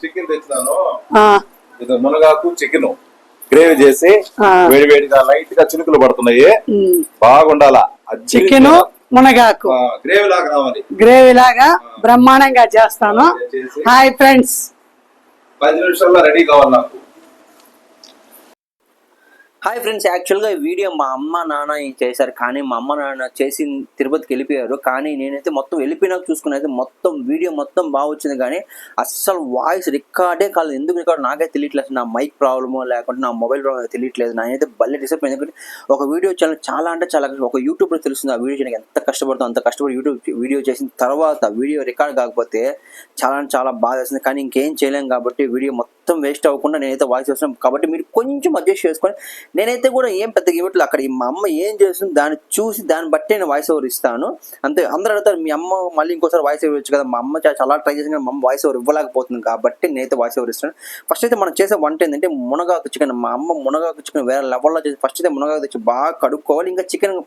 Chicken తెచ్చినాను. ఇది మునగాకు chicken gravy చేసి వేడి వేడిగా లైట్ గా చినుకులు పడుతున్నాయి. బాగుండాలా చికెన్ మునగాకు గ్రేవీ లాగా బ్రహ్మాండంగా చేస్తాను. హాయ్ ఫ్రెండ్స్, 10 నిమిషాల్లో రెడీ కావాలి నాకు. హాయ్ ఫ్రెండ్స్, యాక్చువల్గా ఈ వీడియో మా అమ్మ నాన్న చేశారు, కానీ మా అమ్మ నాన్న చేసి తిరుపతికి వెళ్ళిపోయారు. కానీ నేనైతే మొత్తం వెళ్ళిపోయినాక చూసుకుని మొత్తం వీడియో మొత్తం బాగా వచ్చింది, కానీ అస్సలు వాయిస్ రికార్డే కాలేదు. ఎందుకు రికార్డు నాకైతే తెలియట్లేదు. నా మైక్ ప్రాబ్లమో లేకుంటే నా మొబైల్ ప్రాబ్లమ్ తెలియట్లేదు. నేనైతే భలే డిసప్పాయింట్. ఎందుకంటే ఒక వీడియో చాలా అంటే చాలా ఒక యూట్యూబ్లో తెలుస్తుంది ఆ వీడియో చేయడానికి ఎంత కష్టపడుతుందో. అంత కష్టపడి యూట్యూబ్ వీడియో చేసిన తర్వాత వీడియో రికార్డ్ కాకపోతే చాలా అంటే చాలా బాధ వేస్తుంది. కానీ ఇంకేం చేయలేం కాబట్టి వీడియో మొత్తం వేస్ట్ అవ్వకుండా నేనైతే వాయిస్ చేస్తున్నాను. కాబట్టి మీరు కొంచెం అడ్జస్ట్ చేసుకొని, నేనైతే కూడా ఏం పెద్దగా ఇవ్వట్లేదు. అక్కడ మా అమ్మ ఏం చేస్తుంది దాన్ని చూసి దాన్ని బట్టి నేను వాయిస్ ఓవర్ ఇస్తాను అంతే. అందరూ అడుగుతారు, మీ అమ్మ మళ్ళీ ఇంకోసారి వాయిస్ ఓవర్ ఇవ్వచ్చు కదా. మా అమ్మ చాలా ట్రై చేసి మా అమ్మ వాయిస్ ఓవర్ ఇవ్వలేకపోతుంది కాబట్టి నేనైతే వాయిస్ ఓవర్ ఇస్తాను. ఫస్ట్ అయితే మనం చేసే వంట ఏంటంటే మునగాకు చికెన్. మా అమ్మ మునగాకు చికెన్ వేరే లెవెల్లో చేసి ఫస్ట్ అయితే మునగాకు తెచ్చి బాగా కడుక్కోవాలి. ఇంకా చికెన్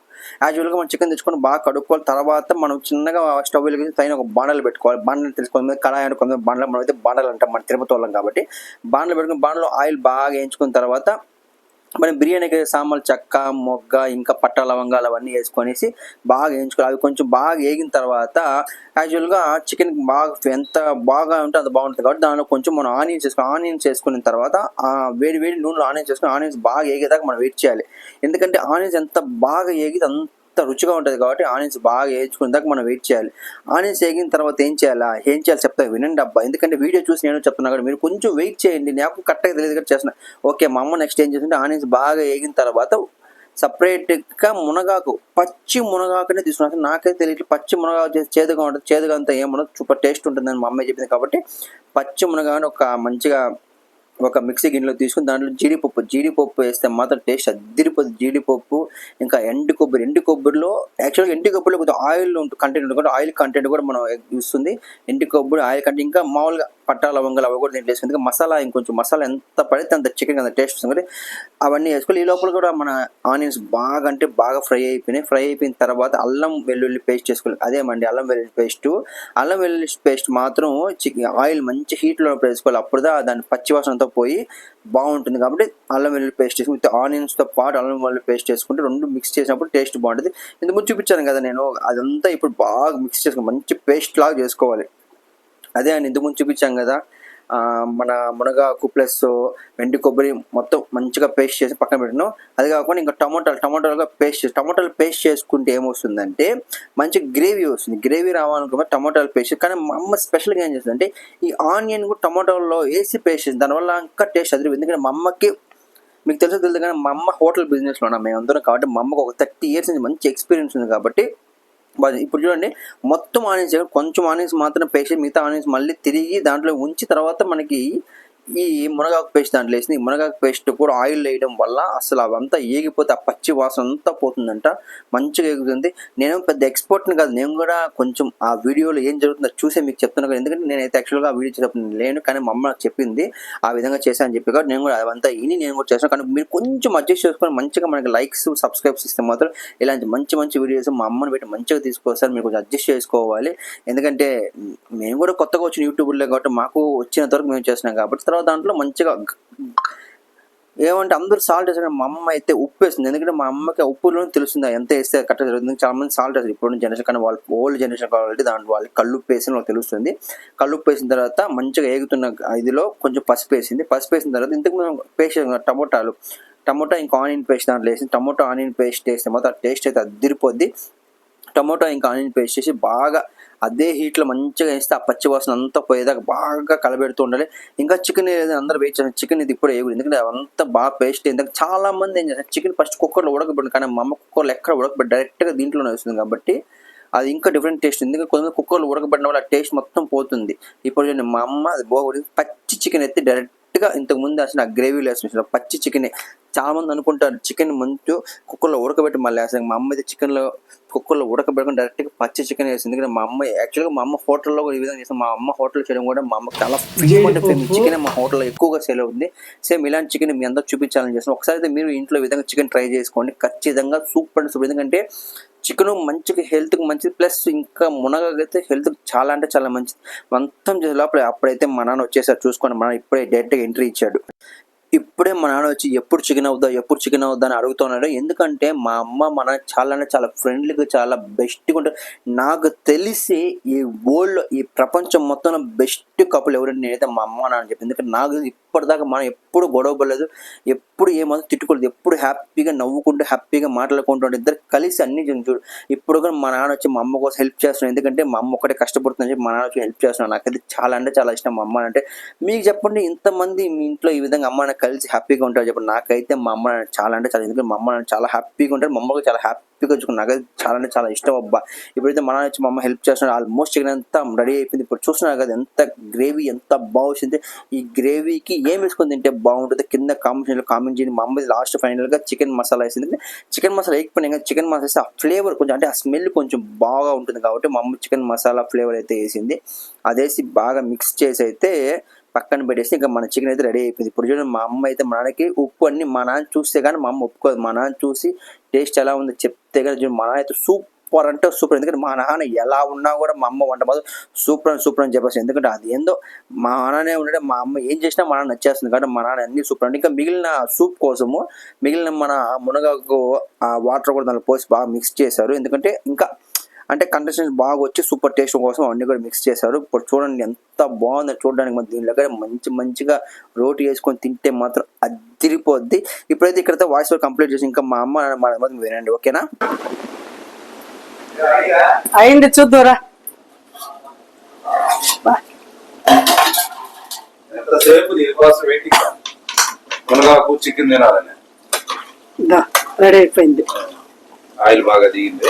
యాక్చువల్గా మనం చికెన్ తెచ్చుకొని బాగా కడుక్కోవాలి. తర్వాత మనం చిన్నగా స్టవ్ వెలిగించి పైన ఒక బాండలు పెట్టుకోవాలి. బాండలు తెలుసుకొని కళాయి అనుకుని బాండలు, మనం అయితే బాండలు అంటాం మన తిరుపతి వాళ్ళం కాబట్టి. బాండలు పెట్టుకుని బాండలో ఆయిల్ బాగా వేయించుకున్న తర్వాత మనం బిర్యానీకి సామాన్లు చెక్క మొగ్గ ఇంకా పట్టా లవంగాలు అవన్నీ వేసుకొనేసి బాగా వేయించుకోవాలి. అవి కొంచెం బాగా వేగిన తర్వాత యాక్చువల్గా చికెన్ బాగా ఎంత బాగా ఉంటే అంత బాగుంటుంది కాబట్టి దానిలో కొంచెం మనం ఆనియన్స్ వేసుకున్న తర్వాత వేడి వేడి నూనెలో ఆనియన్స్ వేసుకుని ఆనియన్స్ బాగా వేగేదాకా మనం వెయిట్ చేయాలి. ఎందుకంటే ఆనియన్స్ ఎంత బాగా వేగితే అంత రుచిగా ఉంటుంది కాబట్టి ఆనియన్స్ బాగా వేయించుకునే దాకా మనం వెయిట్ చేయాలి. ఆనియన్స్ వేగిన తర్వాత ఏం చేయాలి చెప్తా వినండి అబ్బా. ఎందుకంటే వీడియో చూసి నేను చెప్తున్నా కూడా మీరు కొంచెం వెయిట్ చేయండి. నాకు కరెక్ట్గా తెలియదు కూడా చేస్తున్నా. ఓకే, మా అమ్మ నెక్స్ట్ ఏం చేస్తుంటే ఆనియన్స్ బాగా వేగిన తర్వాత సపరేట్గా మునగాకు, పచ్చి మునగాకునే తీసుకున్నాను. నాకైతే తెలియదు పచ్చి మునగాకు చేసి చేదుగా ఉంటుంది. చేదుగా అంతా ఏముండదు, సూపర్ టేస్ట్ ఉంటుందని మా అమ్మాయి చెప్పింది కాబట్టి పచ్చి మునగాకుని ఒక మిక్సీ గిన్నెలో తీసుకుని దాంట్లో జీడిపప్పు వేస్తే మాత్రం టేస్ట్ అదిరిపోతుంది. జీడిపప్పు ఇంకా ఎండు కొబ్బరిలో యాక్చువల్గా ఎండు కొబ్బరిలో కొంచెం ఆయిల్ కంటెంట్ ఉంటుంది. ఆయిల్ కంటెంట్ కూడా మనం ఇస్తుంది. ఎండు కొబ్బరి ఆయిల్ కంటెంట్ ఇంకా మామూలుగా పట్టా లవంగాలు అవి కూడా దీంట్లో వేసుకుంది. మసాలా ఇంకొంచెం మసాలా ఎంత పడితే అంత చికెన్ అంత టేస్ట్ వస్తుంది. అవన్నీ వేసుకోవాలి. ఈ లోపల కూడా మన ఆనియన్స్ బాగా ఫ్రై అయిపోయిన తర్వాత అల్లం వెల్లుల్లి పేస్ట్ చేసుకోవాలి. అదేమండి అల్లం వెల్లుల్లి పేస్ట్ మాత్రం ఆయిల్ మంచి హీట్లో వేసుకోవాలి. అప్పుడు దాని పచ్చివాసనతో పోయి బాగుంటుంది. కాబట్టి అల్లం వెల్లుల్లి పేస్ట్ చేసుకుని విత్ ఆనియన్స్తో పాటు అల్లం వెల్లుల్లి పేస్ట్ చేసుకుంటే రెండు మిక్స్ చేసినప్పుడు టేస్ట్ బాగుంటుంది. ఇంతకుముందు చూపించాను కదా నేను, అదంతా ఇప్పుడు బాగా మిక్స్ చేసుకుని మంచి పేస్ట్ లాగా చేసుకోవాలి. అదే అని ఇంతకుముందు చూపించాం కదా, మన మునగాకు ప్లస్ ఎండు కొబ్బరి మొత్తం మంచిగా పేస్ట్ చేసి పక్కన పెట్టినాం. అది కాకుండా ఇంకా టమాటాలు పేస్ట్ చేసుకుంటే ఏమొస్తుందంటే మంచి గ్రేవీ వస్తుంది. గ్రేవీ రావాలనుకుంటే టమాటాలు పేస్ట్. కానీ మా అమ్మ స్పెషల్గా ఏం చేస్తుందంటే ఈ ఆనియన్ కూడా టమాటాల్లో వేసి పేస్ట్ చేస్తుంది. దానివల్ల ఇంకా టేస్ట్ అదిరి. ఎందుకంటే మా అమ్మకి మీకు తెలియదు కానీ మా అమ్మ హోటల్ బిజినెస్లో ఉన్నాం మేమందరం కాబట్టి మా అమ్మకు ఒక 30 years నుంచి మంచి ఎక్స్పీరియన్స్ ఉంది కాబట్టి ఇప్పుడు చూడండి మొత్తం ఆనియన్స్ కొంచెం ఆనియన్స్ మాత్రం పేస్ట్, మిగతా ఆనియన్స్ మళ్ళీ తిరిగి దాంట్లో ఉంచి తర్వాత మనకి ఈ మునగాకు పేస్ట్ దాంట్లో వేసింది. ఈ మునగాకు పేస్ట్ కూడా ఆయిల్ వేయడం వల్ల అసలు అవంతా ఏగిపోతే ఆ పచ్చి వాసన అంతా పోతుందంట, మంచిగా ఎగుతుంది. నేను పెద్ద ఎక్స్పర్ట్ని కాదు, నేను కూడా కొంచెం ఆ వీడియోలో ఏం జరుగుతుందో చూసే మీకు చెప్తున్నాను కదా. ఎందుకంటే నేనైతే యాక్చువల్గా ఆ వీడియో చేసినప్పుడు లేను, కానీ మా అమ్మ నాకు చెప్పింది ఆ విధంగా చేశాను అని చెప్పి కాబట్టి నేను కూడా అవంతా నేను కూడా చేస్తాను. కానీ మీరు కొంచెం అడ్జస్ట్ చేసుకొని మంచిగా మనకి లైక్స్ సబ్స్క్రైబ్స్ ఇస్తే మాత్రం ఇలాంటి మంచి వీడియోస్ మా అమ్మని పెట్టి మంచిగా తీసుకొస్తారు. మీరు కొంచెం అడ్జస్ట్ చేసుకోవాలి. ఎందుకంటే మేము కూడా కొత్తగా వచ్చిన యూట్యూబ్లో కాబట్టి మాకు వచ్చినంత వరకు మేము చేస్తున్నాం కాబట్టి తర్వాత దాంట్లో మంచిగా ఏమంటే అందరూ సాల్ట్ వేసారు. మా అమ్మ అయితే ఉప్పు వేస్తుంది. ఎందుకంటే మా అమ్మకి ఉప్పులో తెలుస్తుంది ఎంత వేస్తే కరెక్ట్గా జరుగుతుంది. చాలా మంది సాల్ట్ వేస్తారు ఇప్పుడు జనరేషన్, కానీ వాళ్ళు ఓల్డ్ జనరేషన్ కాబట్టి దాంట్లో వాళ్ళకి కల్లుప్పు వేసి వాళ్ళకి తెలుస్తుంది. కల్లుప్పు వేసిన తర్వాత మంచిగా ఏగుతున్న ఇదిలో కొంచెం పసుపు వేసిన తర్వాత ఇంతకు మేము పేస్ట్ టమోటా ఇంకా ఆనియన్ పేస్ట్ దాంట్లో వేసి టమోటా ఆనియన్ పేస్ట్ వేస్తే మొత్తం టేస్ట్ అయితే అదిరిపోద్ది. టమోటా ఇంకా ఆనియన్ పేస్ట్ చేసి బాగా అదే హీట్లో మంచిగా వేస్తే ఆ పచ్చి వాసన అంతా పోయేదాకా బాగా కలబెడుతూ ఉండాలి. ఇంకా చికెన్ అందరూ వెయిట్ చేస్తారు. చికెన్ ఇది ఇప్పుడు వేయకూడదు, ఎందుకంటే అవంతా బాగా పేస్ట్. ఎందుకంటే చాలా మంది ఏం చేస్తారు చికెన్ ఫస్ట్ కుక్కర్లో ఉడకబెట్టింది, కానీ మా అమ్మ కుక్కర్లో ఎక్కడ ఉడకబెట్టి డైరెక్ట్గా దీంట్లోనే వస్తుంది కాబట్టి అది ఇంకా డిఫరెంట్ టేస్ట్. ఎందుకంటే కొంతమంది కుక్కర్లో ఉడకబెట్టిన వల్ల ఆ టేస్ట్ మొత్తం పోతుంది. ఇప్పుడు మా అమ్మ అది బాగుంది పచ్చి చికెన్ ఎత్తి డైరెక్ట్గా ఇంతకుముందు అసలు ఆ గ్రేవీలో వేసిన పచ్చి చికెన్. చాలా మంది అనుకుంటారు చికెన్ ముందు కుక్కర్లో ఉడకబెట్టి మళ్ళీ వేస్తాను. మా అమ్మ అయితే చికెన్లో కుక్కర్లో ఉడకబెట్టుకుని డైరెక్ట్గా పచ్చి చికెన్ వేసింది. ఎందుకంటే మా అమ్మ యాక్చువల్గా మా అమ్మ హోటల్లో ఈ విధంగా చేస్తాం. మా అమ్మ హోటల్ చేయడం కూడా మా అమ్మకి చాలా ఫేమస్ చికెన్ మా హోటల్లో ఎక్కువగా సేల్ అవుతుంది. సేమ్ ఇలాంటి చికెన్ మీ అందరూ చూపించాలని చేస్తాం. ఒకసారి అయితే మీరు ఇంట్లో విధంగా చికెన్ ట్రై చేసుకోండి, ఖచ్చితంగా సూపర్. ఎందుకంటే చికెన్ మంచిగా హెల్త్కి మంచిది, ప్లస్ ఇంకా మునగైతే హెల్త్ చాలా అంటే చాలా మంచిది. మొత్తం చేసే లోపల అప్పుడైతే మా నాన్న వచ్చేసారు చూసుకోండి. మా నాన్న ఇప్పుడే డైరెక్ట్గా ఎంట్రీ ఇచ్చాడు. ఇప్పుడే మా నాన్న వచ్చి ఎప్పుడు చికెన్ అవుద్దా అని అడుగుతున్నాడు. ఎందుకంటే మా అమ్మ మా నాన్న చాలా అంటే చాలా ఫ్రెండ్లీగా చాలా బెస్ట్గా ఉంటారు. నాకు తెలిసి ఈ వరల్డ్లో ఈ ప్రపంచం మొత్తంలో బెస్ట్ కపుల్ ఎవరంటే నేనైతే మా అమ్మ నాన్న చెప్పి. ఎందుకంటే నాకు ఇప్పటిదాకా మనం ఎప్పుడు గొడవ పడలేదు, ఎప్పుడు ఏమాత్రం తిట్టుకోలేదు, ఎప్పుడు హ్యాపీగా నవ్వుకుంటూ హ్యాపీగా మాట్లాడుకుంటూ ఇద్దరు కలిసి అన్ని చూడు. ఇప్పుడు కూడా మా నాన్న వచ్చి మా అమ్మ కోసం హెల్ప్ చేస్తున్నాను. ఎందుకంటే మా అమ్మ ఒకటే కష్టపడుతుందని చెప్పి మా నాన్న వచ్చి హెల్ప్ చేస్తున్నాను. నాకైతే చాలా అంటే చాలా ఇష్టం మా అమ్మ అంటే. మీకు చెప్పండి, ఇంతమంది మీ ఇంట్లో ఈ విధంగా అమ్మ నాన్న కలిసి హ్యాపీగా ఉంటారు చెప్పండి. నాకైతే మా అమ్మ నాన్న చాలా అంటే చాలా, ఎందుకంటే మా అమ్మ నాన్న చాలా హ్యాపీగా ఉంటారు. మా అమ్మకి చాలా హ్యాపీగా వచ్చుకుని నాకైతే చాలా అంటే చాలా ఇష్టం అబ్బా. ఇప్పుడైతే మా నాన్న వచ్చి మా అమ్మ హెల్ప్ చేస్తున్నారు. ఆల్మోస్ట్ చికెన్ అంతా రెడీ అయిపోయింది. ఇప్పుడు చూస్తున్నారు కదా ఎంత గ్రేవీ ఎంత బాగా వచ్చింది. ఈ గ్రేవీకి ఏం వేసుకొని తింటే బాగుంటుంది కింద కామెంట్ చేయండి. మా అమ్మ లాస్ట్ ఫైనల్గా చికెన్ మసాలా వేసింది. చికెన్ మసాలా వేయకపోయినా చికెన్ మసాలా వేస్తే ఆ ఫ్లేవర్ కొంచెం అంటే ఆ స్మెల్ కొంచెం బాగా ఉంటుంది కాబట్టి మా అమ్మ చికెన్ మసాలా ఫ్లేవర్ అయితే వేసింది. అదేసి బాగా మిక్స్ చేసి అయితే పక్కన పెట్టేసి ఇంకా మన చికెన్ అయితే రెడీ అయిపోయింది. ఇప్పుడు చూడండి మా అమ్మ అయితే మా నాన్నకి ఉప్పు అన్ని మా నాన్న చూస్తే కానీ మా అమ్మ ఒప్పుకోదు. మా నాన్న చూసి టేస్ట్ ఎలా ఉందో చెప్తే కానీ చూడండి మా నాన్న అయితే సూపర్ అంటే సూపర్. ఎందుకంటే మా నాన్న ఎలా ఉన్నా కూడా మా అమ్మ వంట మాత్రం సూపర్ అని చెప్పేసి. ఎందుకంటే అది ఏందో మా నాన్ననే ఉండడే మా అమ్మ ఏం చేసినా మా నాన్న నచ్చేస్తుంది కాబట్టి మా నాన్న అన్ని సూపర్ అంటే. ఇంకా మిగిలిన సూప్ కోసము మిగిలిన మన మునగాకు ఆ వాటర్ కూడా దాంట్లో పోసి బాగా మిక్స్ చేశారు. ఎందుకంటే ఇంకా అంటే కంటెస్టెంట్స్ బాగా వచ్చి సూపర్ టేస్ట్ కోసం అన్ని కూడా మిక్స్ చేశారు. ఇప్పుడు చూడండి ఎంత బాగుందో చూడడానికి. మన దీని దగ్గర మంచిగా రోటీ వేసుకొని తింటే మాత్రం అదిరిపోద్ది. ఇప్పుడైతే ఇక్కడైతే వాయిస్ ఓవర్ కంప్లీట్ చేసి ఇంకా మా అమ్మ మాత్రం వినండి, ఓకేనా? అయింది చూద్దురా. చికెన్ తినాలని రెడీ అయిపోయింది. ఆయిల్ బాగా దిగింది.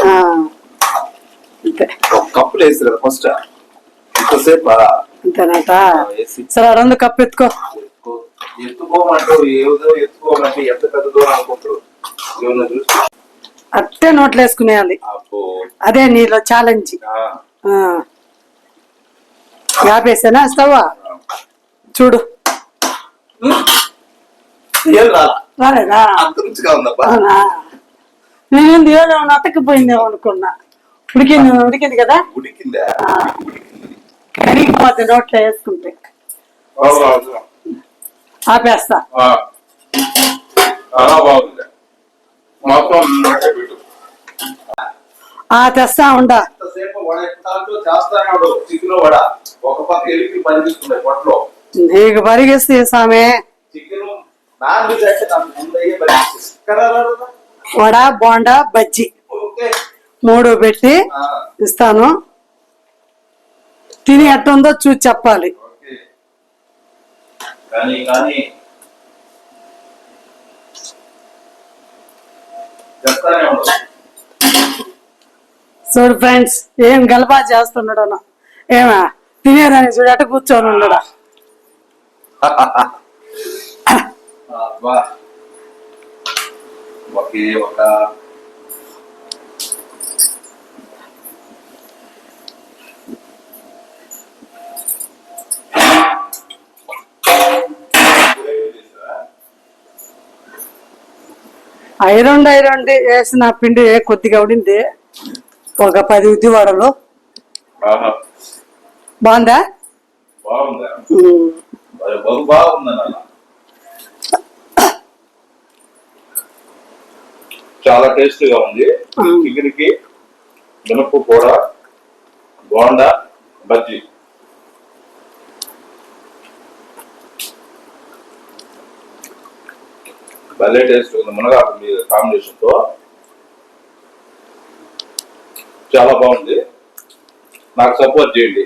కప్పులు వేసి కదా ఫస్ట్ ఇంతసేపు అంతేనట. సరే 2 కప్పు ఎత్తుకోమంటారు. ఏదో ఎత్తుకోమంటే ఎంత పెద్ద దూరం అనుకుంటారు. చూసి అట్టే నోట్లు వేసుకునేయాలి. అదే నీలో ఛాలెంజ్. యాపేసానా స్టవ్ చూడు. రాలేదా? నేనేంది ఏదో అతకపోయిందేమో అనుకున్నా. ఉడికింది కదా. కరిగిపోతే నోట్లో వేసుకుంటే. ఆపేస్తా. తెస్తా ఉండా. నీకు పరిగిస్తే సామే వడ బోండా బజ్జి 3 పెట్టి ఇస్తాను. తిని ఎట్టుందో చూసి చెప్పాలి. చూడు ఫ్రెండ్స్ ఏం గలబా చేస్తున్నాడు. ఏమా తినేదాన్ని చూడు అట్ట కూర్చొని ఉండడా. ఐరన్ వేసిన పిండి కొద్దిగా ఉడింది. ఒక 10 ఉద్దివాడలు. బాగుందా? చాలా టేస్టీగా ఉంది. చికెన్కి మినప్పు కూడా బోండా బజ్జీ భలే టేస్ట్ ఉంది. మునగాకు కాంబినేషన్ తో చాలా బాగుంది. నాకు సపోర్ట్ చేయండి.